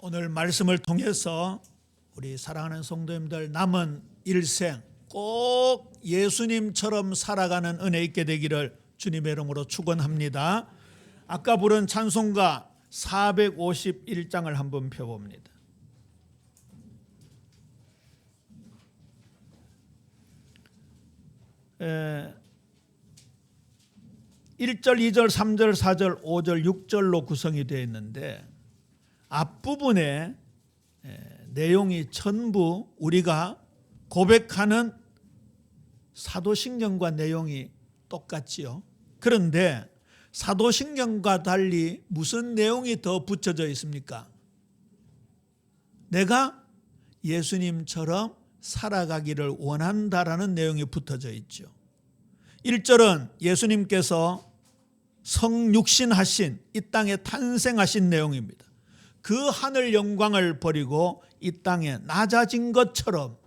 오늘 말씀을 통해서 우리 사랑하는 성도님들 남은 일생 꼭 예수님처럼 살아가는 은혜 있게 되기를 주님의 이름으로 축원합니다. 아까 부른 찬송가 451장을 한번 펴봅니다. 1절, 2절, 3절, 4절, 5절, 6절로 구성이 되어 있는데 앞부분에 내용이 전부 우리가 고백하는 사도신경과 내용이 똑같지요. 그런데 사도신경과 달리 무슨 내용이 더 붙여져 있습니까? 내가 예수님처럼 살아가기를 원한다라는 내용이 붙어져 있죠. 1절은 예수님께서 성육신하신 이 땅에 탄생하신 내용입니다. 그 하늘 영광을 버리고 이 땅에 낮아진 것처럼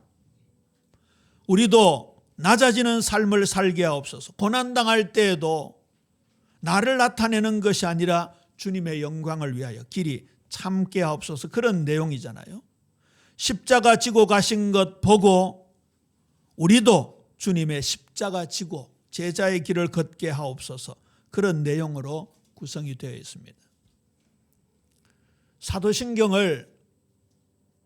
우리도 낮아지는 삶을 살게 하옵소서. 고난당할 때에도 나를 나타내는 것이 아니라 주님의 영광을 위하여 길이 참게 하옵소서. 그런 내용이잖아요. 십자가 지고 가신 것 보고 우리도 주님의 십자가 지고 제자의 길을 걷게 하옵소서. 그런 내용으로 구성이 되어 있습니다. 사도신경을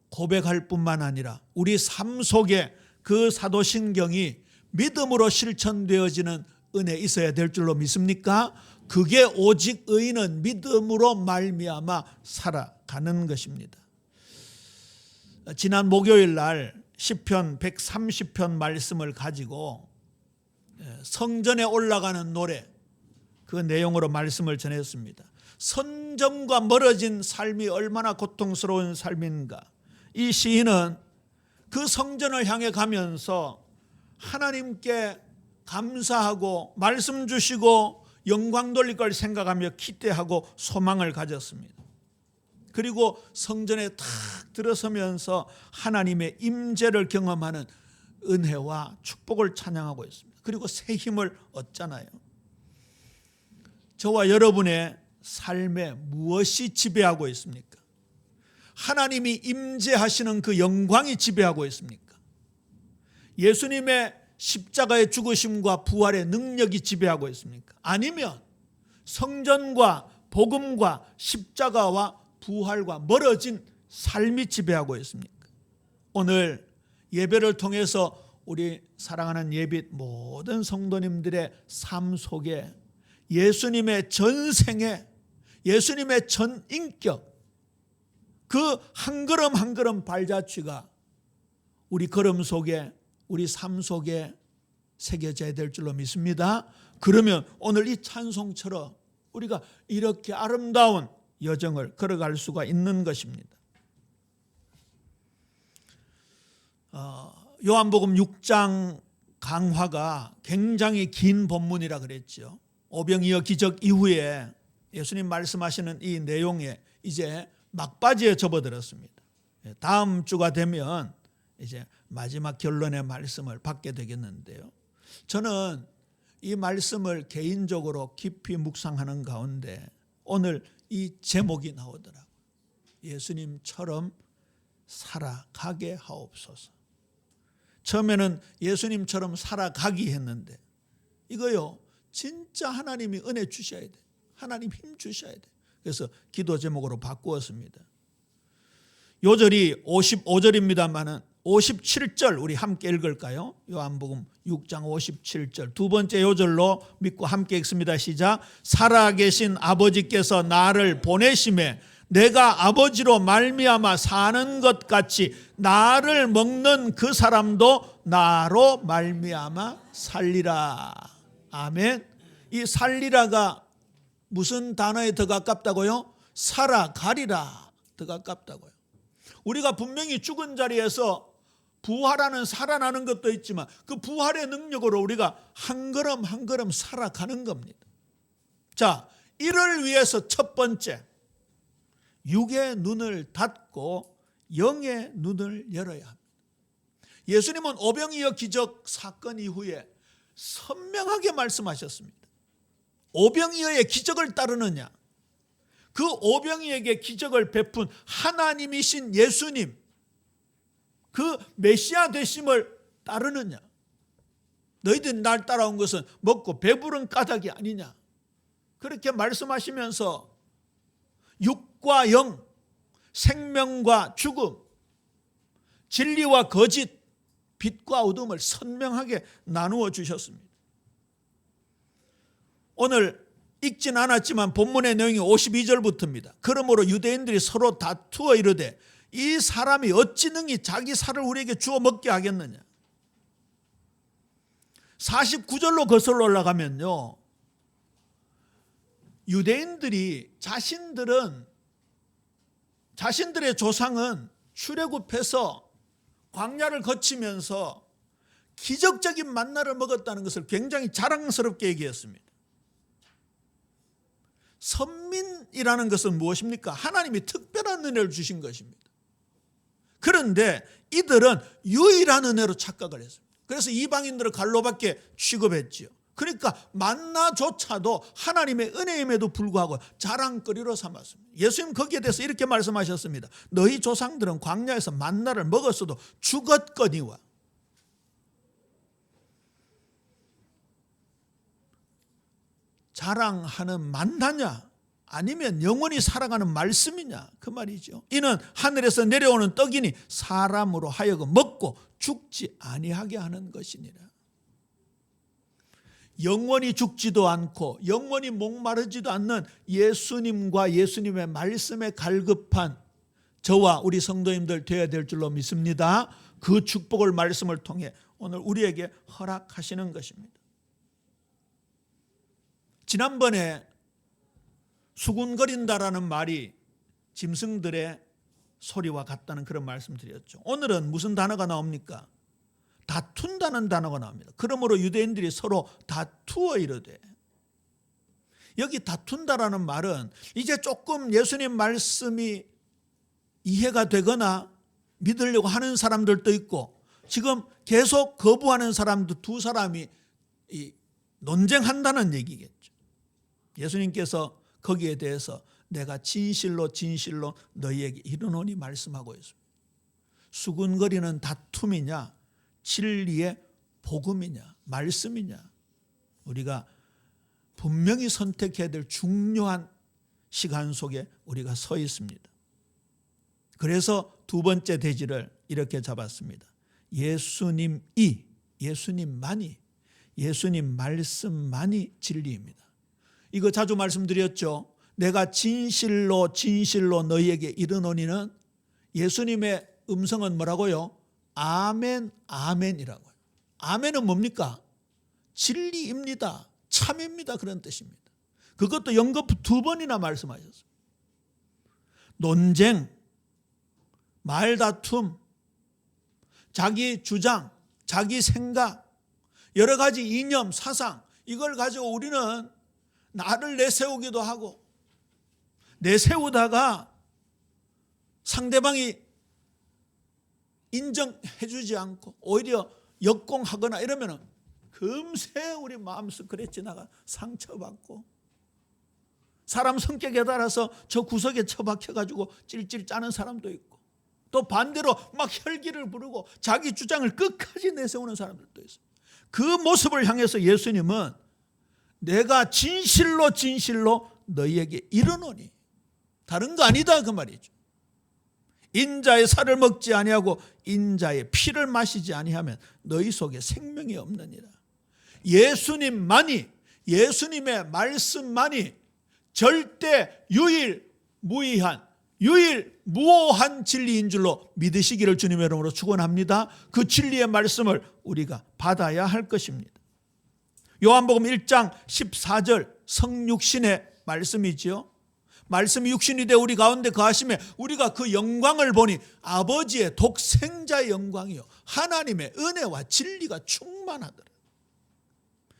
고백할 뿐만 아니라 우리 삶 속에 그 사도신경이 믿음으로 실천되어지는 은혜 있어야 될 줄로 믿습니까? 그게 오직 의인은 믿음으로 말미암아 살아가는 것입니다. 지난 목요일 날 시편 130편 말씀을 가지고 성전에 올라가는 노래 그 내용으로 말씀을 전했습니다. 선점과 멀어진 삶이 얼마나 고통스러운 삶인가. 이 시인은 그 성전을 향해 가면서 하나님께 감사하고 말씀 주시고 영광 돌릴 걸 생각하며 기대하고 소망을 가졌습니다. 그리고 성전에 탁 들어서면서 하나님의 임재를 경험하는 은혜와 축복을 찬양하고 있습니다. 그리고 새 힘을 얻잖아요. 저와 여러분의 삶에 무엇이 지배하고 있습니까? 하나님이 임재하시는 그 영광이 지배하고 있습니까? 예수님의 십자가의 죽으심과 부활의 능력이 지배하고 있습니까? 아니면 성전과 복음과 십자가와 부활과 멀어진 삶이 지배하고 있습니까? 오늘 예배를 통해서 우리 사랑하는 예빛 모든 성도님들의 삶 속에 예수님의 전생에 예수님의 전인격 그 한 걸음 한 걸음 발자취가 우리 걸음 속에 우리 삶 속에 새겨져야 될 줄로 믿습니다. 그러면 오늘 이 찬송처럼 우리가 이렇게 아름다운 여정을 걸어갈 수가 있는 것입니다. 요한복음 6장 강화가 굉장히 긴 본문이라 그랬죠. 오병이어 기적 이후에 예수님 말씀하시는 이 내용에 이제 막바지에 접어들었습니다. 다음 주가 되면 이제 마지막 결론의 말씀을 받게 되겠는데요. 저는 이 말씀을 개인적으로 깊이 묵상하는 가운데 오늘 이 제목이 나오더라고요. 예수님처럼 살아가게 하옵소서. 처음에는 예수님처럼 살아가기 했는데 이거요 진짜 하나님이 은혜 주셔야 돼. 하나님 힘 주셔야 돼. 그래서 기도 제목으로 바꾸었습니다. 요절이 55절입니다만은 57절 우리 함께 읽을까요? 요한복음 6장 57절 두 번째 요절로 믿고 함께 읽습니다. 시작. 살아계신 아버지께서 나를 보내심에 내가 아버지로 말미암아 사는 것 같이 나를 먹는 그 사람도 나로 말미암아 살리라. 아멘. 이 살리라가 무슨 단어에 더 가깝다고요? 살아가리라 더 가깝다고요. 우리가 분명히 죽은 자리에서 부활하는 살아나는 것도 있지만 그 부활의 능력으로 우리가 한 걸음 한 걸음 살아가는 겁니다. 자, 이를 위해서 첫 번째 육의 눈을 닫고 영의 눈을 열어야 합니다. 예수님은 오병이어 기적 사건 이후에 선명하게 말씀하셨습니다. 오병이어의 기적을 따르느냐 그 오병이에게 기적을 베푼 하나님이신 예수님, 그 메시아 되심을 따르느냐? 너희들이 날 따라온 것은 먹고 배부른 까닭이 아니냐? 그렇게 말씀하시면서 육과 영, 생명과 죽음, 진리와 거짓, 빛과 어둠을 선명하게 나누어 주셨습니다. 오늘 읽진 않았지만 본문의 내용이 52절부터입니다. 그러므로 유대인들이 서로 다투어 이르되 이 사람이 어찌 능히 자기 살을 우리에게 주어 먹게 하겠느냐. 49절로 거슬러 올라가면요, 유대인들이 자신들의 조상은 출애굽해서 광야를 거치면서 기적적인 만나를 먹었다는 것을 굉장히 자랑스럽게 얘기했습니다. 선민이라는 것은 무엇입니까? 하나님이 특별한 은혜를 주신 것입니다. 그런데 이들은 유일한 은혜로 착각을 했습니다. 그래서 이방인들을 갈로밖에 취급했지요. 그러니까 만나조차도 하나님의 은혜임에도 불구하고 자랑거리로 삼았습니다. 예수님 거기에 대해서 이렇게 말씀하셨습니다. 너희 조상들은 광야에서 만나를 먹었어도 죽었거니와. 자랑하는 만나냐 아니면 영원히 살아가는 말씀이냐 그 말이죠. 이는 하늘에서 내려오는 떡이니 사람으로 하여금 먹고 죽지 아니하게 하는 것이니라. 영원히 죽지도 않고 영원히 목마르지도 않는 예수님과 예수님의 말씀에 갈급한 저와 우리 성도님들 되어야 될 줄로 믿습니다. 그 축복을 말씀을 통해 오늘 우리에게 허락하시는 것입니다. 지난번에 수군거린다라는 말이 짐승들의 소리와 같다는 그런 말씀 드렸죠. 오늘은 무슨 단어가 나옵니까? 다툰다는 단어가 나옵니다. 그러므로 유대인들이 서로 다투어 이르되, 여기 다툰다라는 말은 이제 조금 예수님 말씀이 이해가 되거나 믿으려고 하는 사람들도 있고 지금 계속 거부하는 사람도 두 사람이 논쟁한다는 얘기겠죠. 예수님께서 거기에 대해서 내가 진실로 진실로 너희에게 이르노니 말씀하고 있습니다. 수군거리는 다툼이냐 진리의 복음이냐 말씀이냐, 우리가 분명히 선택해야 될 중요한 시간 속에 우리가 서 있습니다. 그래서 두 번째 대지를 이렇게 잡았습니다. 예수님이, 예수님만이, 예수님 말씀만이 진리입니다. 이거 자주 말씀드렸죠. 내가 진실로 진실로 너희에게 이르노니는 예수님의 음성은 뭐라고요? 아멘, 아멘이라고요. 아멘은 뭡니까? 진리입니다. 참입니다. 그런 뜻입니다. 그것도 연거푸 2번이나 말씀하셨습니다. 논쟁, 말다툼, 자기 주장, 자기 생각, 여러 가지 이념, 사상, 이걸 가지고 우리는 나를 내세우기도 하고, 내세우다가 상대방이 인정해 주지 않고 오히려 역공하거나 이러면 금세 우리 마음속 그래 지나가 상처받고, 사람 성격에 따라서 저 구석에 처박혀가지고 찔찔 짜는 사람도 있고, 또 반대로 막 혈기를 부르고 자기 주장을 끝까지 내세우는 사람들도 있어요. 그 모습을 향해서 예수님은 내가 진실로 진실로 너희에게 이르노니, 다른 거 아니다 그 말이죠. 인자의 살을 먹지 아니하고 인자의 피를 마시지 아니하면 너희 속에 생명이 없느니라. 예수님만이, 예수님의 말씀만이 절대 유일무이한, 유일무오한 진리인 줄로 믿으시기를 주님의 이름으로 축원합니다. 그 진리의 말씀을 우리가 받아야 할 것입니다. 요한복음 1장 14절 성육신의 말씀이지요. 말씀이 육신이 되어 우리 가운데 거하심에 우리가 그 영광을 보니 아버지의 독생자의 영광이요 하나님의 은혜와 진리가 충만하더라.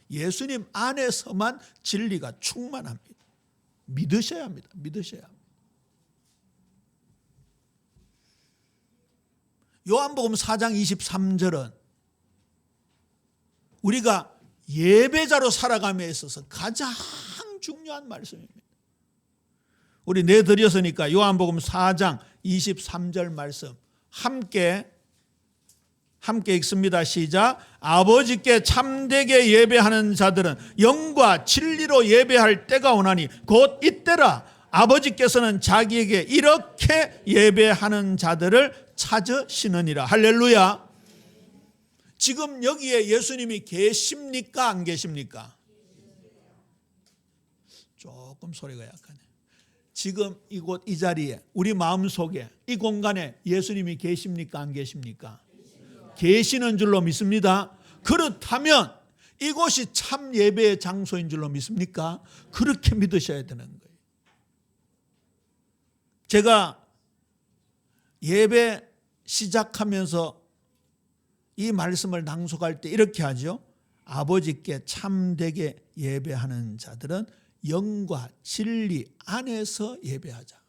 예수님 안에서만 진리가 충만합니다. 믿으셔야 합니다. 믿으셔야 합니다. 요한복음 4장 23절은 우리가 예배자로 살아감에 있어서 가장 중요한 말씀입니다. 우리 내드렸으니까 요한복음 4장 23절 말씀 함께 읽습니다. 시작. 아버지께 참되게 예배하는 자들은 영과 진리로 예배할 때가 오나니 곧 이때라. 아버지께서는 자기에게 이렇게 예배하는 자들을 찾으시느니라. 할렐루야. 지금 여기에 예수님이 계십니까? 안 계십니까? 조금 소리가 약하네. 지금 이곳 이 자리에 우리 마음속에 이 공간에 예수님이 계십니까? 안 계십니까? 계시는 줄로 믿습니다. 그렇다면 이곳이 참 예배의 장소인 줄로 믿습니까? 그렇게 믿으셔야 되는 거예요. 제가 예배 시작하면서 이 말씀을 낭송할 때 이렇게 하죠. 아버지께 참되게 예배하는 자들은 영과 진리 안에서 예배하자.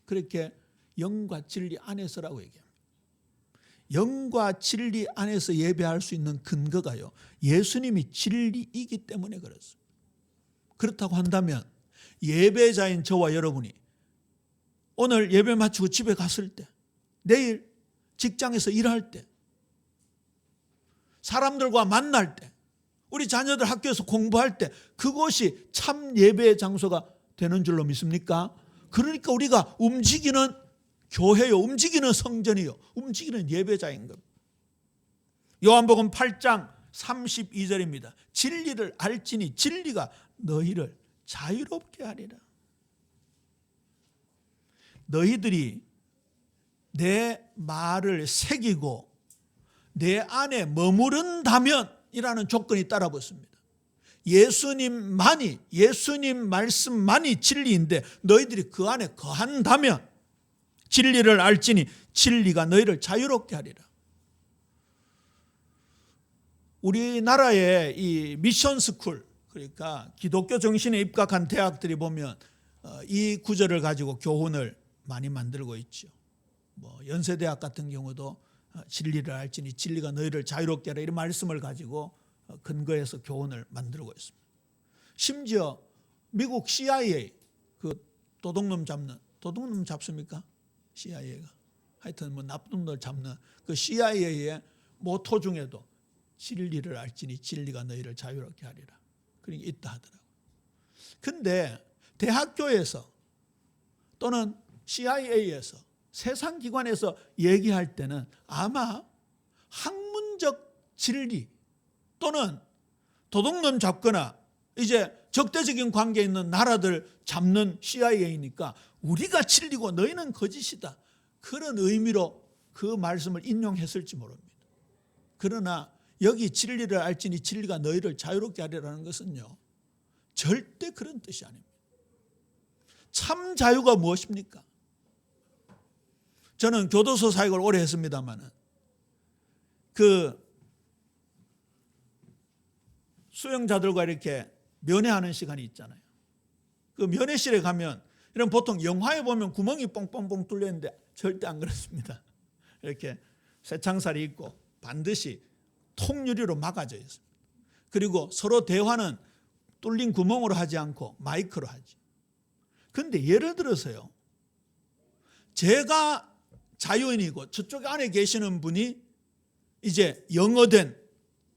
그렇게 영과 진리 안에서라고 얘기합니다. 영과 진리 안에서 예배할 수 있는 근거가요, 예수님이 진리이기 때문에 그렇습니다. 그렇다고 한다면 예배자인 저와 여러분이 오늘 예배 마치고 집에 갔을 때, 내일 직장에서 일할 때, 사람들과 만날 때, 우리 자녀들 학교에서 공부할 때 그것이 참 예배의 장소가 되는 줄로 믿습니까? 그러니까 우리가 움직이는 교회요, 움직이는 성전이요, 움직이는 예배자인 겁니다. 요한복음 8장 32절입니다. 진리를 알지니 진리가 너희를 자유롭게 하리라. 너희들이 내 말을 새기고 내 안에 머무른다면 이라는 조건이 따라 붙습니다. 예수님 말씀만이 진리인데 너희들이 그 안에 거한다면 진리를 알지니 진리가 너희를 자유롭게 하리라. 우리나라의 이 미션 스쿨, 그러니까 기독교 정신에 입각한 대학들이 보면 이 구절을 가지고 교훈을 많이 만들고 있죠. 연세대학 같은 경우도 진리를 알지니 진리가 너희를 자유롭게 하라, 이런 말씀을 가지고 근거해서 교훈을 만들고 있습니다. 심지어 미국 CIA, 그 도둑놈 잡습니까? CIA가 하여튼 나쁜 놈들 잡는 그 CIA의 모토 중에도 진리를 알지니 진리가 너희를 자유롭게 하리라, 그러니까 있다 하더라고요. 근데 대학교에서 또는 CIA에서 세상 기관에서 얘기할 때는 아마 학문적 진리 또는 도둑놈 잡거나 이제 적대적인 관계에 있는 나라들 잡는 CIA니까 우리가 진리고 너희는 거짓이다, 그런 의미로 그 말씀을 인용했을지 모릅니다. 그러나 여기 진리를 알지니 진리가 너희를 자유롭게 하리라는 것은요, 절대 그런 뜻이 아닙니다. 참 자유가 무엇입니까? 저는 교도소 사역을 오래 했습니다만 그 수용자들과 이렇게 면회하는 시간이 있잖아요. 그 면회실에 가면 이런 보통 영화에 보면 구멍이 뽕뽕뽕 뚫려 있는데 절대 안 그렇습니다. 이렇게 쇠창살이 있고 반드시 통유리로 막아져 있습니다. 그리고 서로 대화는 뚫린 구멍으로 하지 않고 마이크로 하지. 그런데 예를 들어서요, 제가 자유인이고 저쪽 안에 계시는 분이 이제 영어된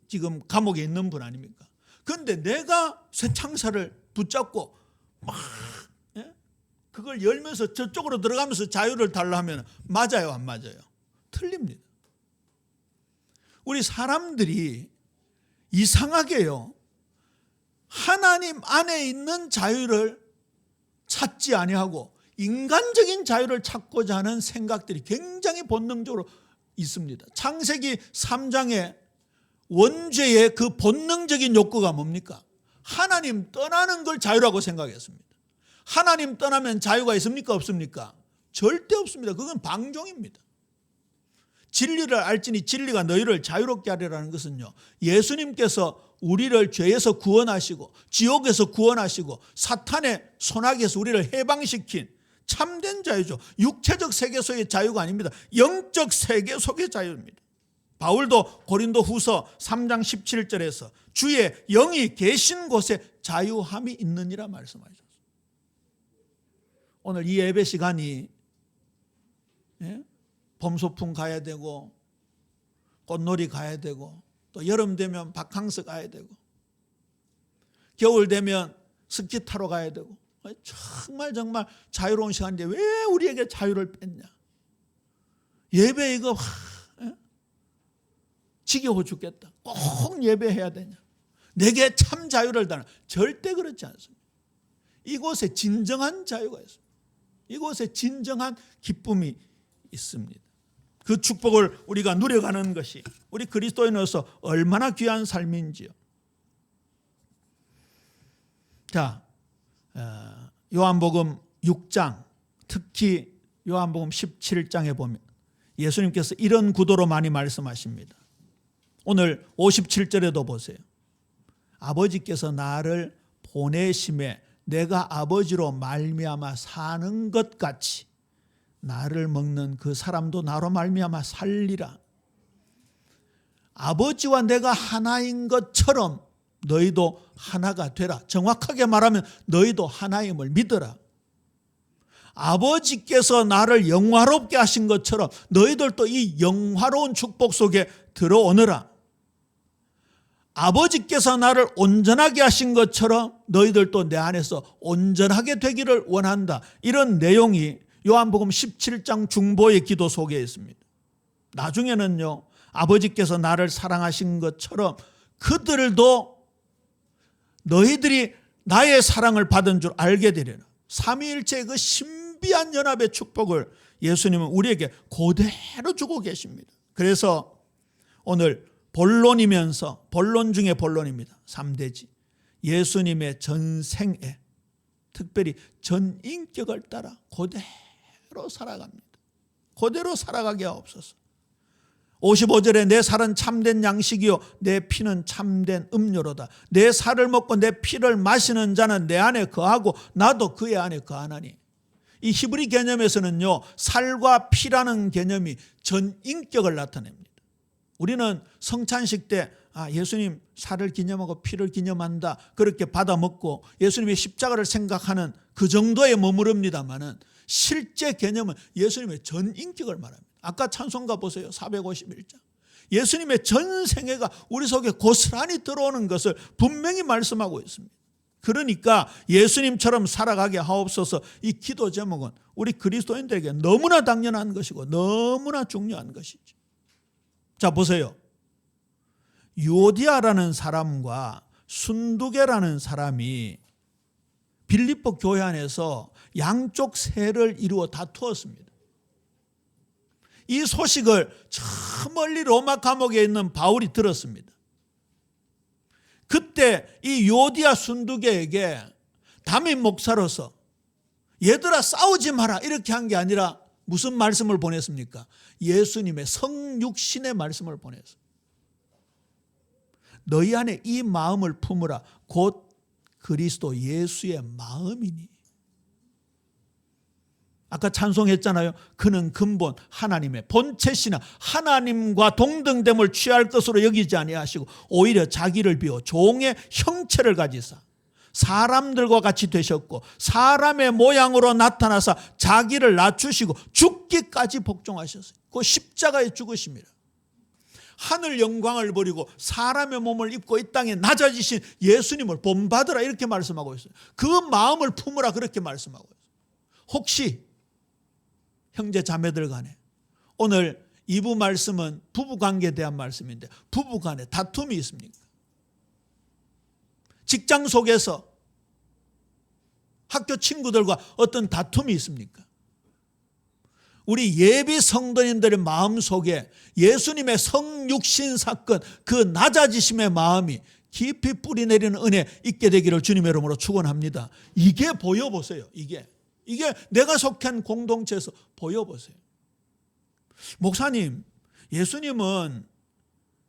지금 감옥에 있는 분 아닙니까? 그런데 내가 쇠창살을 붙잡고 막 그걸 열면서 저쪽으로 들어가면서 자유를 달라 하면 맞아요, 안 맞아요? 틀립니다. 우리 사람들이 이상하게요, 하나님 안에 있는 자유를 찾지 아니하고 인간적인 자유를 찾고자 하는 생각들이 굉장히 본능적으로 있습니다. 창세기 3장의 원죄의 그 본능적인 욕구가 뭡니까? 하나님 떠나는 걸 자유라고 생각했습니다. 하나님 떠나면 자유가 있습니까? 없습니까? 절대 없습니다. 그건 방종입니다. 진리를 알지니 진리가 너희를 자유롭게 하리라는 것은요, 예수님께서 우리를 죄에서 구원하시고 지옥에서 구원하시고 사탄의 손아귀에서 우리를 해방시킨 참된 자유죠. 육체적 세계 속의 자유가 아닙니다. 영적 세계 속의 자유입니다. 바울도 고린도 후서 3장 17절에서 주의 영이 계신 곳에 자유함이 있느니라 말씀하셨습니다. 오늘 이 예배 시간이 봄소풍 가야 되고 꽃놀이 가야 되고 또 여름 되면 바캉스 가야 되고 겨울 되면 스키 타러 가야 되고 정말 자유로운 시간인데 왜 우리에게 자유를 뺐냐. 예배 이거 지겨워 죽겠다. 꼭 예배해야 되냐. 내게 참 자유를 달라. 절대 그렇지 않습니다. 이곳에 진정한 자유가 있습니다. 이곳에 진정한 기쁨이 있습니다. 그 축복을 우리가 누려가는 것이 우리 그리스도인으로서 얼마나 귀한 삶인지요. 자, 요한복음 6장, 특히 요한복음 17장에 보면 예수님께서 이런 구도로 많이 말씀하십니다. 오늘 57절에도 보세요. 아버지께서 나를 보내심에 내가 아버지로 말미암아 사는 것 같이 나를 먹는 그 사람도 나로 말미암아 살리라. 아버지와 내가 하나인 것처럼 너희도 하나가 되라. 정확하게 말하면 너희도 하나임을 믿어라. 아버지께서 나를 영화롭게 하신 것처럼 너희들도 이 영화로운 축복 속에 들어오너라. 아버지께서 나를 온전하게 하신 것처럼 너희들도 내 안에서 온전하게 되기를 원한다. 이런 내용이 요한복음 17장 중보의 기도 속에 있습니다. 나중에는요, 아버지께서 나를 사랑하신 것처럼 그들도 너희들이 나의 사랑을 받은 줄 알게 되리라. 삼위일체의 그 신비한 연합의 축복을 예수님은 우리에게 그대로 주고 계십니다. 그래서 오늘 본론이면서 본론 중에 본론입니다. 3대지. 예수님의 전생에 특별히 전인격을 따라 그대로 살아갑니다. 그대로 살아가게 하옵소서. 55절에 내 살은 참된 양식이요 내 피는 참된 음료로다. 내 살을 먹고 내 피를 마시는 자는 내 안에 거하고 나도 그의 안에 거하나니. 이 히브리 개념에서는요, 살과 피라는 개념이 전인격을 나타냅니다. 우리는 성찬식 때 예수님 살을 기념하고 피를 기념한다 그렇게 받아 먹고 예수님의 십자가를 생각하는 그 정도에 머무릅니다만은 실제 개념은 예수님의 전인격을 말합니다. 아까 찬송가 보세요. 451장. 예수님의 전생애가 우리 속에 고스란히 들어오는 것을 분명히 말씀하고 있습니다. 그러니까 예수님처럼 살아가게 하옵소서. 이 기도 제목은 우리 그리스도인들에게 너무나 당연한 것이고 너무나 중요한 것이죠. 자, 보세요. 요디아라는 사람과 순두계라는 사람이 빌립보 교회 안에서 양쪽 세를 이루어 다투었습니다. 이 소식을 저 멀리 로마 감옥에 있는 바울이 들었습니다. 그때 이 요디아 순두계에게 담임 목사로서 얘들아 싸우지 마라 이렇게 한 게 아니라 무슨 말씀을 보냈습니까? 예수님의 성육신의 말씀을 보냈어요. 너희 안에 이 마음을 품으라. 곧 그리스도 예수의 마음이니. 아까 찬송했잖아요. 그는 근본 하나님의 본체시나 하나님과 동등됨을 취할 것으로 여기지 아니하시고 오히려 자기를 비워 종의 형체를 가지사 사람들과 같이 되셨고 사람의 모양으로 나타나사 자기를 낮추시고 죽기까지 복종하셨어요. 그 십자가에 죽으십니다. 하늘 영광을 버리고 사람의 몸을 입고 이 땅에 낮아지신 예수님을 본받으라 이렇게 말씀하고 있어요. 그 마음을 품으라 그렇게 말씀하고 있어요. 혹시 형제 자매들 간에 오늘 2부 말씀은 부부관계에 대한 말씀인데 부부간에 다툼이 있습니까? 직장 속에서 학교 친구들과 어떤 다툼이 있습니까? 우리 예비 성도님들의 마음속에 예수님의 성육신 사건 그 낮아지심의 마음이 깊이 뿌리내리는 은혜 있게 되기를 주님의 이름으로 축원합니다. 이게 보여보세요. 이게 내가 속한 공동체에서 보여보세요. 목사님, 예수님은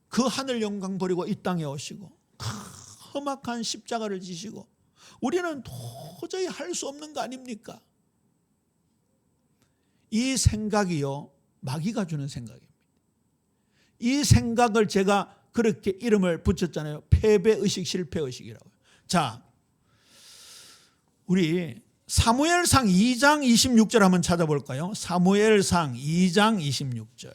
그 하늘 영광 버리고 이 땅에 오시고 험악한 십자가를 지시고 우리는 도저히 할 수 없는 거 아닙니까? 이 생각이요, 마귀가 주는 생각입니다. 이 생각을 제가 그렇게 이름을 붙였잖아요. 패배의식, 실패의식이라고요. 자, 우리 사무엘상 2장 26절 한번 찾아볼까요? 사무엘상 2장 26절.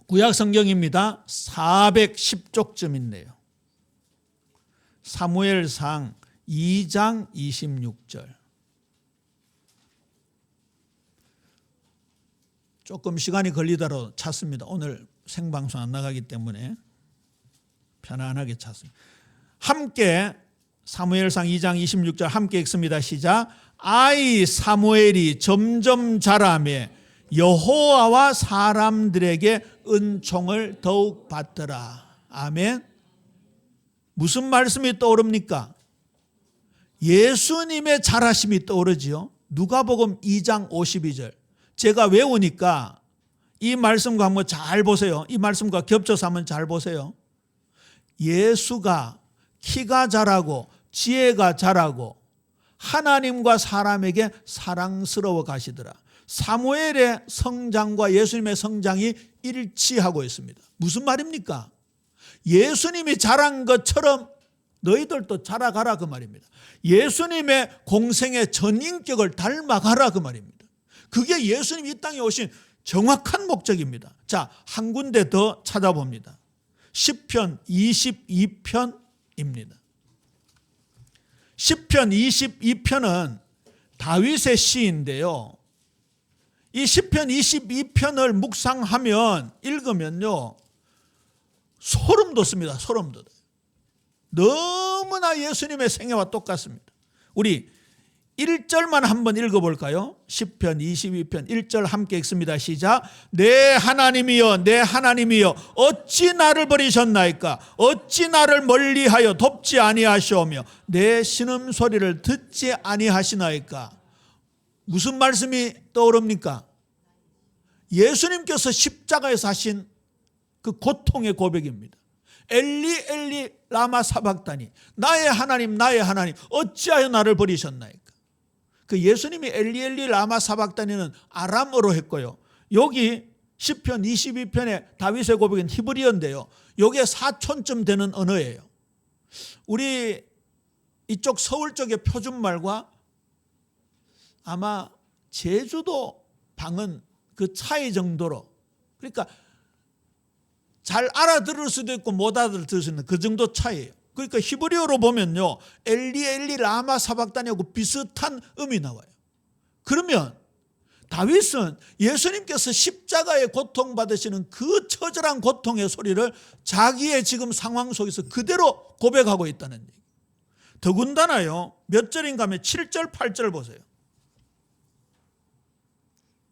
구약 성경입니다. 410쪽쯤인데요. 사무엘상 2장 26절. 조금 시간이 걸리더라도 찾습니다. 오늘 생방송 안 나가기 때문에 편안하게 찾습니다. 함께 사무엘상 2장 26절 함께 읽습니다. 시작. 아이 사무엘이 점점 자라매 여호와와 사람들에게 은총을 더욱 받더라. 아멘. 무슨 말씀이 떠오릅니까? 예수님의 자라심이 떠오르지요. 누가복음 2장 52절. 제가 외우니까 이 말씀과 한번 잘 보세요. 이 말씀과 겹쳐서 한번 잘 보세요. 예수가 키가 자라고 지혜가 자라고 하나님과 사람에게 사랑스러워 가시더라. 사무엘의 성장과 예수님의 성장이 일치하고 있습니다. 무슨 말입니까? 예수님이 자란 것처럼 너희들도 자라가라 그 말입니다. 예수님의 공생의 전인격을 닮아가라 그 말입니다. 그게 예수님이 이 땅에 오신 정확한 목적입니다. 자, 한 군데 더 찾아봅니다. 시편 22편입니다. 시편 22편은 다윗의 시인데요. 이 시편 22편을 묵상하면 읽으면요 소름 돋습니다. 소름 돋아요. 너무나 예수님의 생애와 똑같습니다. 우리 1절만 한번 읽어볼까요? 시편 22편 1절 함께 읽습니다. 시작. 내 하나님이여 내 하나님이여 어찌 나를 버리셨나이까? 어찌 나를 멀리하여 돕지 아니하시오며 내 신음소리를 듣지 아니하시나이까? 무슨 말씀이 떠오릅니까? 예수님께서 십자가에서 하신 그 고통의 고백입니다. 엘리 엘리 라마 사박다니 나의 하나님 어찌하여 나를 버리셨나이까? 그 예수님이 엘리 엘리 라마 사박다니는 아람어로 했고요. 여기 시편 22편의 다윗의 고백은 히브리어인데요. 이게 사촌쯤 되는 언어예요. 우리 이쪽 서울 쪽의 표준말과 아마 제주도 방언 그 차이 정도로, 그러니까 잘 알아들을 수도 있고 못 알아들을 수 있는 그 정도 차이예요. 그러니까 히브리어로 보면요 엘리 엘리 라마 사박다니하고 비슷한 음이 나와요. 그러면 다윗은 예수님께서 십자가에 고통받으시는 그 처절한 고통의 소리를 자기의 지금 상황 속에서 그대로 고백하고 있다는 얘기. 더군다나요 몇 절인가 하면 7절 8절 보세요.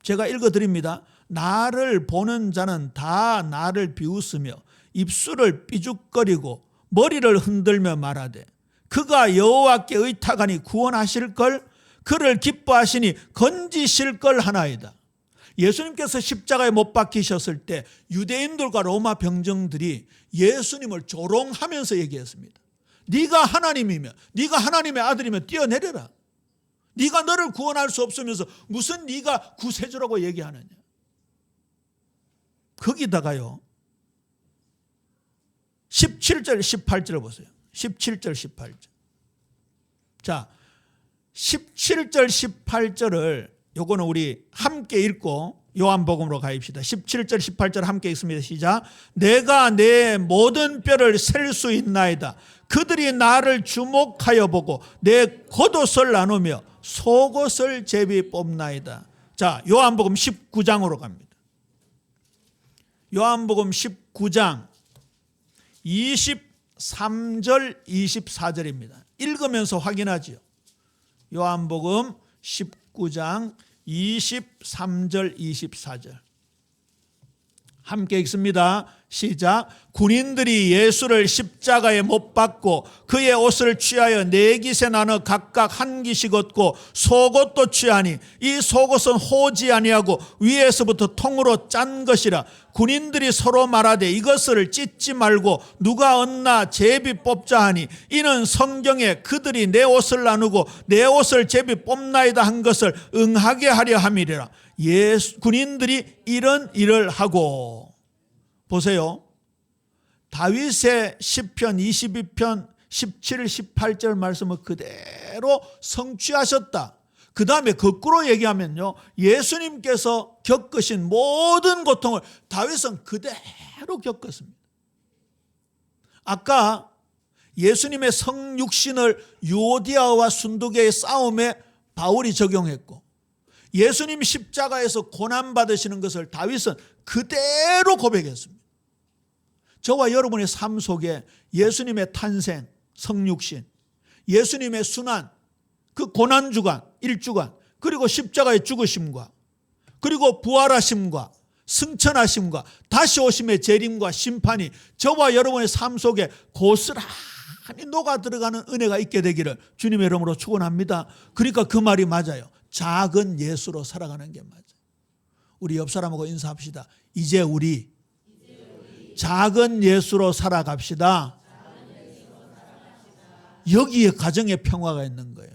제가 읽어드립니다. 나를 보는 자는 다 나를 비웃으며 입술을 삐죽거리고 머리를 흔들며 말하되 그가 여호와께 의탁하니 구원하실걸 그를 기뻐하시니 건지실걸 하나이다. 예수님께서 십자가에 못 박히셨을 때 유대인들과 로마 병정들이 예수님을 조롱하면서 얘기했습니다. 네가 하나님이며 네가 하나님의 아들이면 뛰어내려라. 네가 너를 구원할 수 없으면서 무슨 네가 구세주라고 얘기하느냐. 거기다가요 17절 18절을 보세요. 17절 18절. 자 17절 18절을 요거는 우리 함께 읽고 요한복음으로 가입시다. 17절 18절 함께 읽습니다. 시작. 내가 내 모든 뼈를 셀 수 있나이다. 그들이 나를 주목하여 보고 내 겉옷을 나누며 속옷을 제비 뽑나이다. 자 요한복음 19장으로 갑니다. 요한복음 19장 23절 24절입니다. 읽으면서 확인하지요. 요한복음 19장 23절 24절 함께 읽습니다. 시작. 군인들이 예수를 십자가에 못 박고 그의 옷을 취하여 네 깃에 나눠 각각 한 깃씩 얻고 속옷도 취하니 이 속옷은 호지 아니하고 위에서부터 통으로 짠 것이라. 군인들이 서로 말하되 이것을 찢지 말고 누가 얻나 제비 뽑자 하니 이는 성경에 그들이 내 옷을 나누고 내 옷을 제비 뽑나이다 한 것을 응하게 하려 함이리라. 군인들이 이런 일을 하고. 보세요. 다윗의 시편 22편 17, 18절 말씀을 그대로 성취하셨다. 그 다음에 거꾸로 얘기하면요, 예수님께서 겪으신 모든 고통을 다윗은 그대로 겪었습니다. 아까 예수님의 성육신을 유오디아와 순두계의 싸움에 바울이 적용했고, 예수님 십자가에서 고난받으시는 것을 다윗은 그대로 고백했습니다. 저와 여러분의 삶 속에 예수님의 탄생, 성육신, 예수님의 순환, 그 고난주간, 일주간, 그리고 십자가의 죽으심과, 그리고 부활하심과 승천하심과 다시 오심의 재림과 심판이 저와 여러분의 삶 속에 고스란히 녹아 들어가는 은혜가 있게 되기를 주님의 이름으로 축원합니다. 그러니까 그 말이 맞아요. 작은 예수로 살아가는 게 맞아요. 우리 옆 사람하고 인사합시다. 이제 우리 작은 예수로 살아갑시다. 여기에 가정의 평화가 있는 거예요.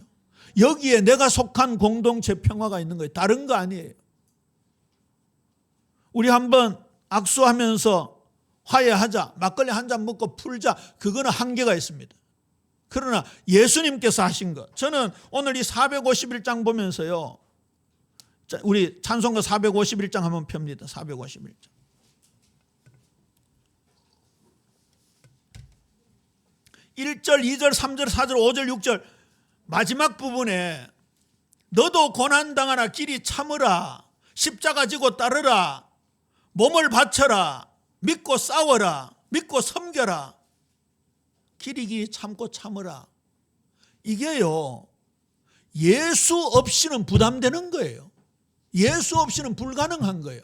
여기에 내가 속한 공동체 평화가 있는 거예요. 다른 거 아니에요. 우리 한번 악수하면서 화해하자, 막걸리 한 잔 먹고 풀자, 그거는 한계가 있습니다. 그러나 예수님께서 하신 것, 저는 오늘 이 451장 보면서요, 우리 찬송가 451장 한번 펴니다. 451장. (1절) (2절) (3절) (4절) (5절) (6절) 마지막 부분에 너도 고난당하나 길이 참으라, 십자가 지고 따르라, 몸을 바쳐라, 믿고 싸워라, 믿고 섬겨라, 길이 참고 참으라. 이게요, 예수 없이는 부담되는 거예요. 예수 없이는 불가능한 거예요.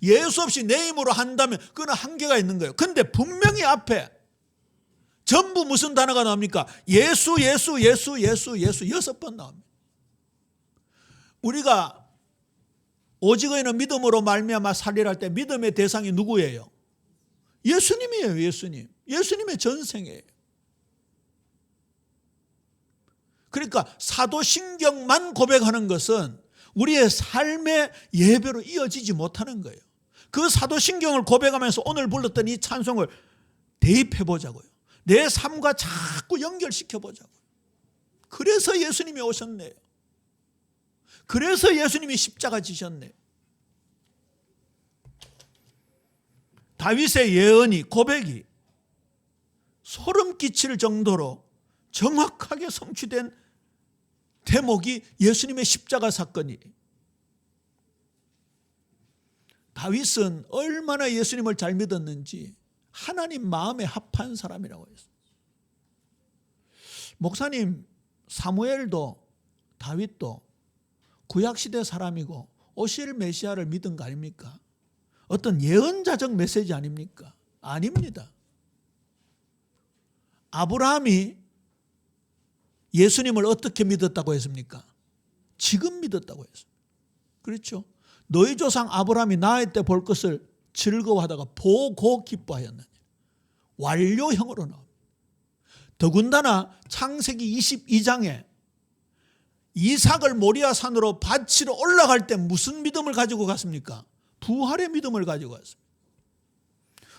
예수 없이 내 힘으로 한다면 그건 한계가 있는 거예요. 근데 분명히 앞에 전부 무슨 단어가 나옵니까? 예수, 예수, 예수, 예수, 예수 6번 나옵니다. 우리가 오직의는 믿음으로 말미암아 살리라 할 때 믿음의 대상이 누구예요? 예수님이에요. 예수님. 예수님의 전생이에요. 그러니까 사도신경만 고백하는 것은 우리의 삶의 예배로 이어지지 못하는 거예요. 그 사도신경을 고백하면서 오늘 불렀던 이 찬송을 대입해 보자고요. 내 삶과 자꾸 연결시켜 보자고요. 그래서 예수님이 오셨네요. 그래서 예수님이 십자가 지셨네요. 다윗의 예언이, 고백이 소름 끼칠 정도로 정확하게 성취된 대목이 예수님의 십자가 사건이에요. 다윗은 얼마나 예수님을 잘 믿었는지 하나님 마음에 합한 사람이라고 했어요. 목사님, 사무엘도 다윗도 구약시대 사람이고 오실 메시아를 믿은 거 아닙니까? 어떤 예언자적 메시지 아닙니까? 아닙니다. 아브라함이 예수님을 어떻게 믿었다고 했습니까? 지금 믿었다고 했습니다. 그렇죠? 너희 조상 아브라함이 나의 때 볼 것을 즐거워하다가 보고 기뻐하였느니라. 완료형으로 나옵니다. 더군다나 창세기 22장에 이삭을 모리아산으로 바치러 올라갈 때 무슨 믿음을 가지고 갔습니까? 부활의 믿음을 가지고 갔습니다.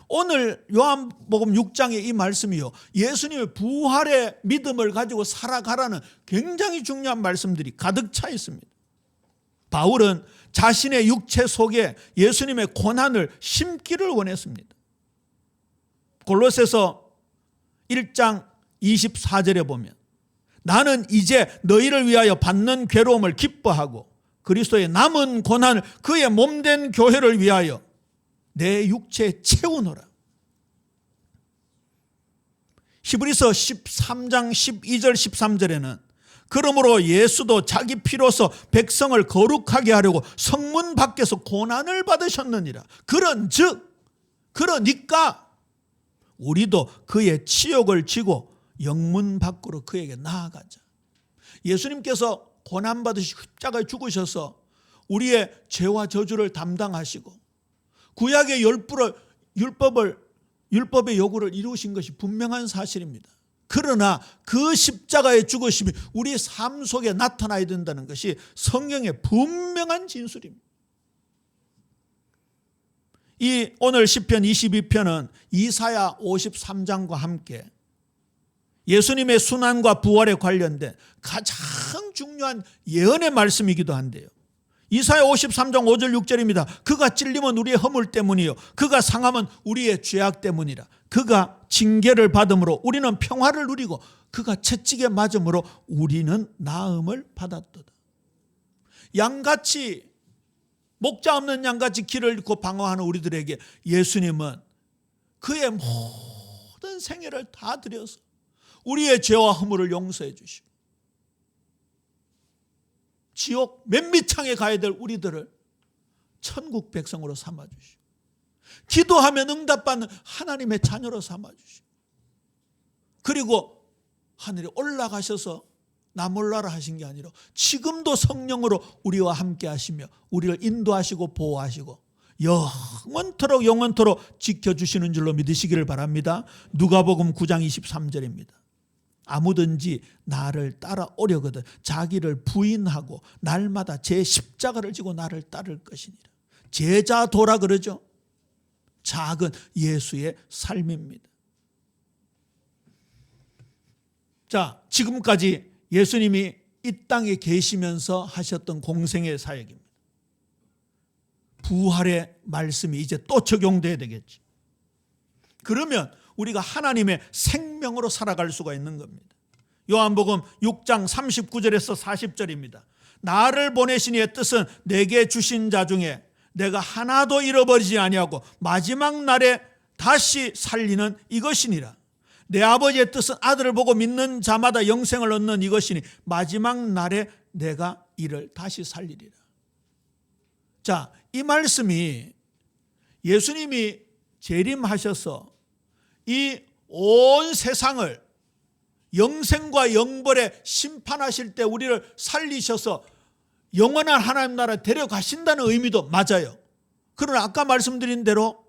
오늘 요한복음 6장의 이 말씀이요, 예수님의 부활의 믿음을 가지고 살아가라는 굉장히 중요한 말씀들이 가득 차 있습니다. 바울은 자신의 육체 속에 예수님의 고난을 심기를 원했습니다. 골로새서 1장 24절에 보면 나는 이제 너희를 위하여 받는 괴로움을 기뻐하고 그리스도의 남은 고난을 그의 몸된 교회를 위하여 내 육체에 채우노라. 히브리서 13장 12절 13절에는 그러므로 예수도 자기 피로서 백성을 거룩하게 하려고 성문 밖에서 고난을 받으셨느니라. 그러니까 우리도 그의 치욕을 지고 영문 밖으로 그에게 나아가자. 예수님께서 고난받으시고 십자가에 죽으셔서 우리의 죄와 저주를 담당하시고 구약의 율법의 요구를 이루신 것이 분명한 사실입니다. 그러나 그 십자가의 죽으심이 우리 삶 속에 나타나야 된다는 것이 성경의 분명한 진술입니다. 이 오늘 시편 22편은 이사야 53장과 함께 예수님의 순환과 부활에 관련된 가장 중요한 예언의 말씀이기도 한데요. 이사야 53장 5절 6절입니다. 그가 찔림은 우리의 허물 때문이요 그가 상함은 우리의 죄악 때문이라. 그가 징계를 받음으로 우리는 평화를 누리고 그가 채찍에 맞음으로 우리는 나음을 받았도다. 양같이 목자 없는 양같이 길을 잃고 방황하는 우리들에게 예수님은 그의 모든 생애를 다 들여서 우리의 죄와 허물을 용서해 주시고 지옥 맨밑창에 가야 될 우리들을 천국 백성으로 삼아주시고 기도하면 응답받는 하나님의 자녀로 삼아주시고 그리고 하늘에 올라가셔서 나 몰라라 하신 게 아니라 지금도 성령으로 우리와 함께 하시며 우리를 인도하시고 보호하시고 영원토록 지켜주시는 줄로 믿으시기를 바랍니다. 누가복음 9장 23절입니다. 아무든지 나를 따라오려거든 자기를 부인하고 날마다 제 십자가를 지고 나를 따를 것이니라. 제자도라 그러죠. 작은 예수의 삶입니다. 자, 지금까지 예수님이 이 땅에 계시면서 하셨던 공생의 사역입니다. 부활의 말씀이 이제 또 적용돼야 되겠지. 그러면 우리가 하나님의 생명으로 살아갈 수가 있는 겁니다. 요한복음 6장 39절에서 40절입니다. 나를 보내신 이의 뜻은 내게 주신 자 중에 내가 하나도 잃어버리지 아니하고 마지막 날에 다시 살리는 이것이니라. 내 아버지의 뜻은 아들을 보고 믿는 자마다 영생을 얻는 이것이니 마지막 날에 내가 이를 다시 살리리라. 자, 이 말씀이 예수님이 재림하셔서 이 온 세상을 영생과 영벌에 심판하실 때 우리를 살리셔서 영원한 하나님 나라에 데려가신다는 의미도 맞아요. 그러나 아까 말씀드린 대로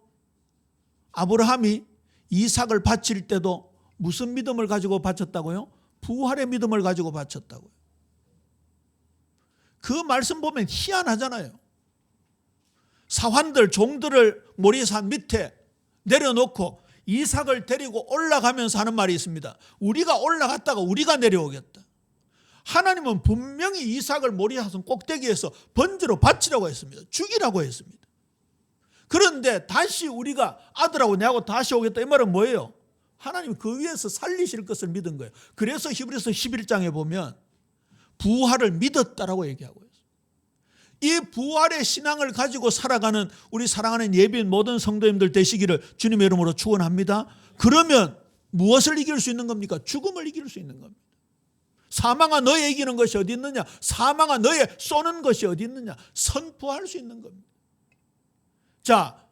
아브라함이 이삭을 바칠 때도 무슨 믿음을 가지고 바쳤다고요? 부활의 믿음을 가지고 바쳤다고요. 그 말씀 보면 희한하잖아요. 사환들, 종들을 모리산 밑에 내려놓고 이삭을 데리고 올라가면서 하는 말이 있습니다. 우리가 올라갔다가 우리가 내려오겠다. 하나님은 분명히 이삭을 모리산 꼭대기에서 번제로 바치라고 했습니다. 죽이라고 했습니다. 그런데 다시 우리가 아들하고 내하고 다시 오겠다. 이 말은 뭐예요? 하나님 그 위에서 살리실 것을 믿은 거예요. 그래서 히브리서 11장에 보면 부활을 믿었다라고 얘기하고 있어요. 이 부활의 신앙을 가지고 살아가는 우리 사랑하는 예비인 모든 성도님들 되시기를 주님의 이름으로 축원합니다. 그러면 무엇을 이길 수 있는 겁니까? 죽음을 이길 수 있는 겁니다. 사망아 너의 이기는 것이 어디 있느냐? 사망아 너의 쏘는 것이 어디 있느냐? 선포할 수 있는 겁니다. 자,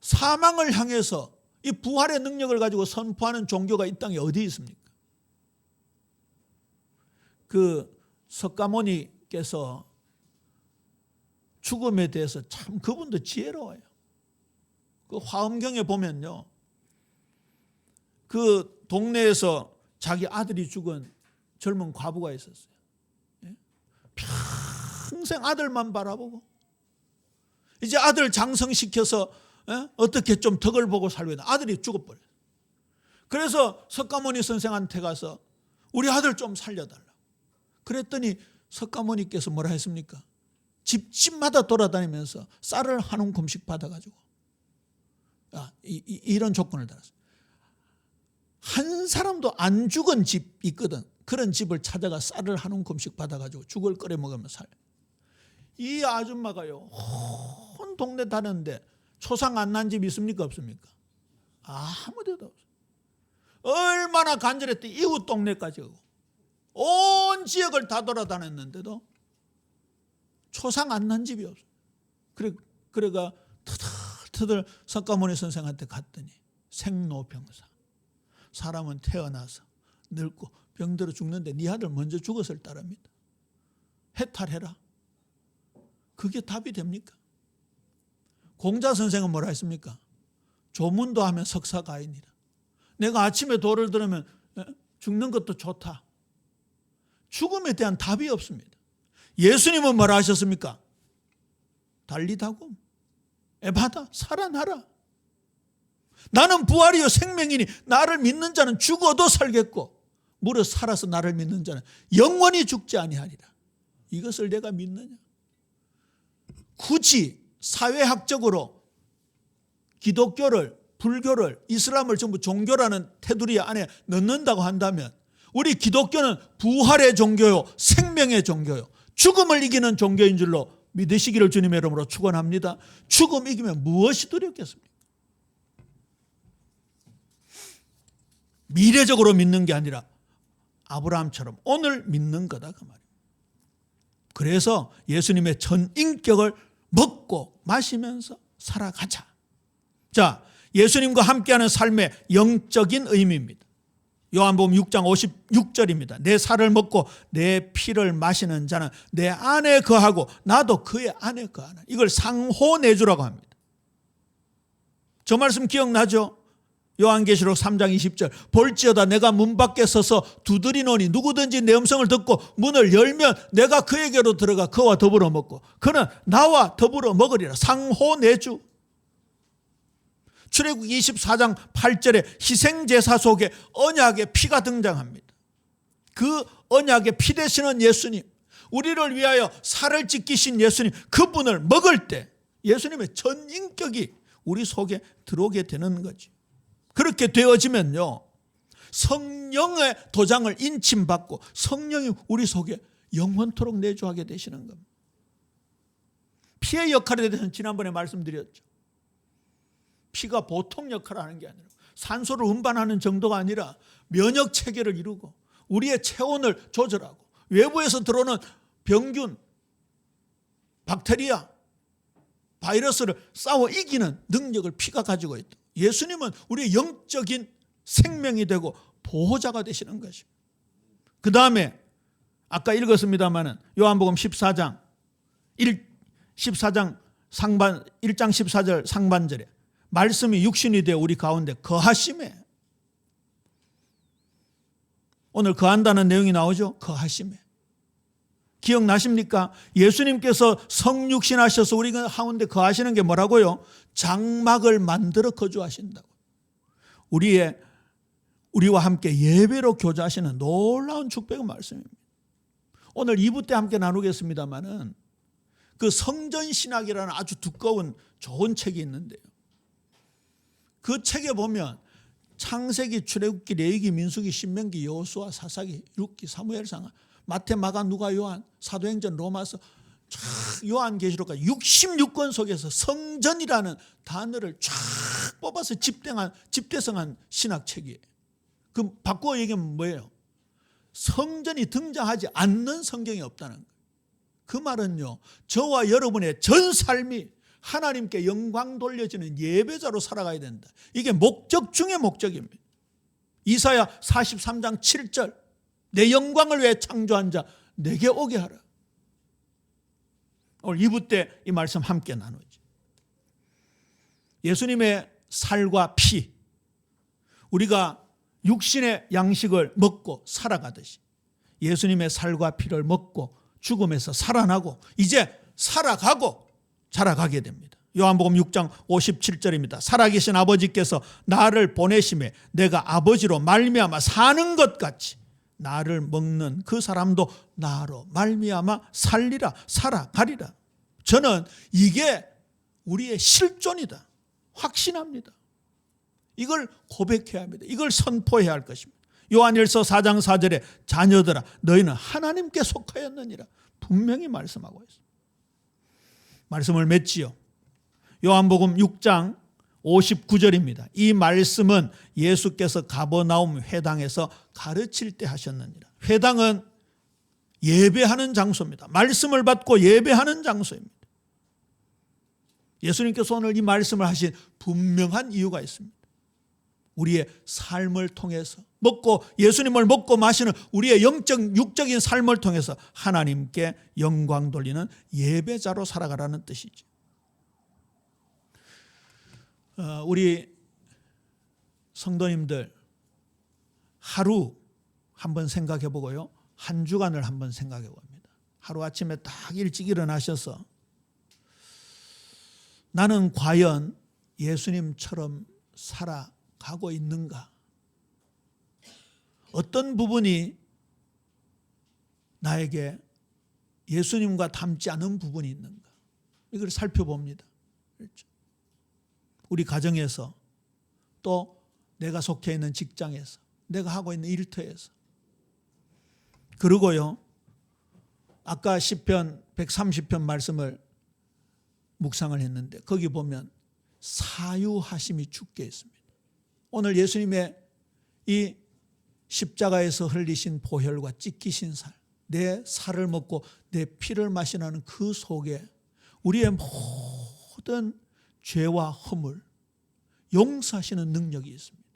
사망을 향해서 이 부활의 능력을 가지고 선포하는 종교가 이 땅에 어디 있습니까? 그 석가모니께서 죽음에 대해서 참 그분도 지혜로워요. 그 화엄경에 보면요, 그 동네에서 자기 아들이 죽은 젊은 과부가 있었어요. 평생 아들만 바라보고 이제 아들 장성시켜서 어떻게 좀 덕을 보고 살려야 아들이 죽어버려요. 그래서 석가모니 선생한테 가서 우리 아들 좀 살려달라. 그랬더니 석가모니께서 뭐라 했습니까? 집집마다 돌아다니면서 쌀을 한 움큼씩 받아가지고 이런 조건을 달았어요. 한 사람도 안 죽은 집 있거든. 그런 집을 찾아가 쌀을 한 움큼씩 받아가지고 죽을 끓여 먹으면 살. 이 아줌마가요, 온 동네 다녔는데 초상 안 난 집 있습니까? 없습니까? 아무 데도 없어요. 얼마나 간절했더니 이웃 동네까지 가고 온 지역을 다 돌아다녔는데도 초상 안 난 집이 없어요. 그래가 터덜터덜 석가모니 선생한테 갔더니 생로병사. 사람은 태어나서 늙고 병들어 죽는데 네 아들 먼저 죽었을 따릅니다. 해탈해라. 그게 답이 됩니까? 공자 선생은 뭐라 했습니까? 조문도 하면 석사가인이라. 내가 아침에 도를 들으면 죽는 것도 좋다. 죽음에 대한 답이 없습니다. 예수님은 뭐라 하셨습니까? 달리다고 에바다 살아나라. 나는 부활이요 생명이니 나를 믿는 자는 죽어도 살겠고 무릇 살아서 나를 믿는 자는 영원히 죽지 아니하리라. 이것을 내가 믿느냐? 굳이 사회학적으로 기독교를, 불교를, 이슬람을 전부 종교라는 테두리 안에 넣는다고 한다면 우리 기독교는 부활의 종교요, 생명의 종교요, 죽음을 이기는 종교인 줄로 믿으시기를 주님의 이름으로 축원합니다. 죽음 이기면 무엇이 두렵겠습니까? 미래적으로 믿는 게 아니라 아브라함처럼 오늘 믿는 거다 그 말이에요. 그래서 예수님의 전인격을 먹고 마시면서 살아가자. 자, 예수님과 함께하는 삶의 영적인 의미입니다. 요한복음 6장 56절입니다. 내 살을 먹고 내 피를 마시는 자는 내 안에 거하고 나도 그의 안에 거하나. 이걸 상호내주라고 합니다. 저 말씀 기억나죠? 요한계시록 3장 20절. 볼지어다 내가 문 밖에 서서 두드리노니 누구든지 내 음성을 듣고 문을 열면 내가 그에게로 들어가 그와 더불어 먹고 그는 나와 더불어 먹으리라. 상호내주. 출애굽기 24장 8절에 희생제사 속에 언약의 피가 등장합니다. 그 언약의 피 되시는 예수님, 우리를 위하여 살을 찢기신 예수님, 그분을 먹을 때 예수님의 전인격이 우리 속에 들어오게 되는 거지. 그렇게 되어지면요, 성령의 도장을 인침받고 성령이 우리 속에 영원토록 내주하게 되시는 겁니다. 피의 역할에 대해서는 지난번에 말씀드렸죠. 피가 보통 역할을 하는 게 아니라 산소를 운반하는 정도가 아니라 면역 체계를 이루고 우리의 체온을 조절하고 외부에서 들어오는 병균, 박테리아, 바이러스를 싸워 이기는 능력을 피가 가지고 있다. 예수님은 우리의 영적인 생명이 되고 보호자가 되시는 것입니다. 그 다음에 아까 읽었습니다마는 요한복음 14장 1장 14절 상반절에 말씀이 육신이 되어 우리 가운데 거하심에, 오늘 거한다는 내용이 나오죠. 거하심에. 기억나십니까? 예수님께서 성육신하셔서 우리 가운데 거하시는 게 뭐라고요? 장막을 만들어 거주하신다고. 우리와 함께 예배로 교제하시는 놀라운 축복의 말씀입니다. 오늘 2부 때 함께 나누겠습니다마는 그 성전신학이라는 아주 두꺼운 좋은 책이 있는데요. 그 책에 보면 창세기, 출애굽기, 레위기, 민수기, 신명기, 여호수아, 사사기, 룻기, 사무엘상, 마태, 마가, 누가, 요한, 사도행전, 로마서, 요한계시록까지 66권 속에서 성전이라는 단어를 쫙 뽑아서 집대성한 신학책이에요. 그 바꾸어 얘기하면 뭐예요? 성전이 등장하지 않는 성경이 없다는 거예요. 그 말은요, 저와 여러분의 전 삶이 하나님께 영광 돌려지는 예배자로 살아가야 된다. 이게 목적 중의 목적입니다. 이사야 43장 7절, 내 영광을 위해 창조한 자 내게 오게 하라. 오늘 2부 때 이 말씀 함께 나누죠. 예수님의 살과 피, 우리가 육신의 양식을 먹고 살아가듯이 예수님의 살과 피를 먹고 죽음에서 살아나고 이제 살아가고 자라가게 됩니다. 요한복음 6장 57절입니다. 살아계신 아버지께서 나를 보내심에 내가 아버지로 말미암아 사는 것 같이 나를 먹는 그 사람도 나로 말미암아 살리라, 살아가리라. 저는 이게 우리의 실존이다. 확신합니다. 이걸 고백해야 합니다. 이걸 선포해야 할 것입니다. 요한일서 4장 4절에 자녀들아 너희는 하나님께 속하였느니라 분명히 말씀하고 있습니다. 말씀을 맺지요. 요한복음 6장 59절입니다. 이 말씀은 예수께서 가버나움 회당에서 가르칠 때 하셨느니라. 회당은 예배하는 장소입니다. 말씀을 받고 예배하는 장소입니다. 예수님께서 오늘 이 말씀을 하신 분명한 이유가 있습니다. 우리의 삶을 통해서 예수님을 먹고 마시는 우리의 육적인 삶을 통해서 하나님께 영광 돌리는 예배자로 살아가라는 뜻이죠. 우리 성도님들 하루 한번 생각해 보고요. 한 주간을 한번 생각해 봅니다. 하루아침에 딱 일찍 일어나셔서 나는 과연 예수님처럼 살아가고 있는가? 어떤 부분이 나에게 예수님과 닮지 않은 부분이 있는가? 이걸 살펴봅니다. 그렇죠? 우리 가정에서, 또 내가 속해 있는 직장에서, 내가 하고 있는 일터에서. 그리고요, 아까 시편 130편 말씀을 묵상을 했는데 거기 보면 사유하심이 주께 있습니다. 오늘 예수님의 이 십자가에서 흘리신 보혈과 찢기신 살, 내 살을 먹고 내 피를 마시는 그 속에 우리의 모든 죄와 허물 용서하시는 능력이 있습니다.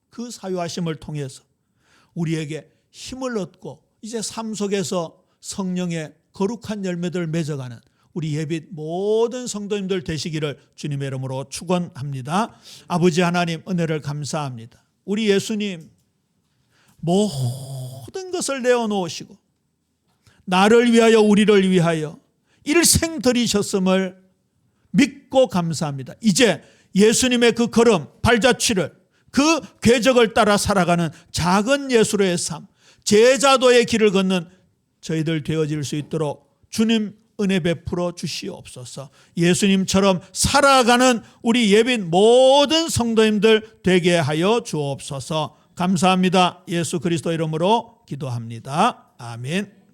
그 사유하심을 통해서 우리에게 힘을 얻고 이제 삶 속에서 성령의 거룩한 열매들을 맺어가는 우리 예빛 모든 성도님들 되시기를 주님의 이름으로 축원합니다. 아버지 하나님, 은혜를 감사합니다. 우리 예수님 모든 것을 내어놓으시고 나를 위하여, 우리를 위하여 일생 들이셨음을 믿고 감사합니다. 이제 예수님의 그 걸음, 발자취를, 그 궤적을 따라 살아가는 작은 예수로의 삶, 제자도의 길을 걷는 저희들 되어질 수 있도록 주님 은혜 베풀어 주시옵소서. 예수님처럼 살아가는 우리 예빛 모든 성도님들 되게 하여 주옵소서. 감사합니다. 예수 그리스도 이름으로 기도합니다. 아멘.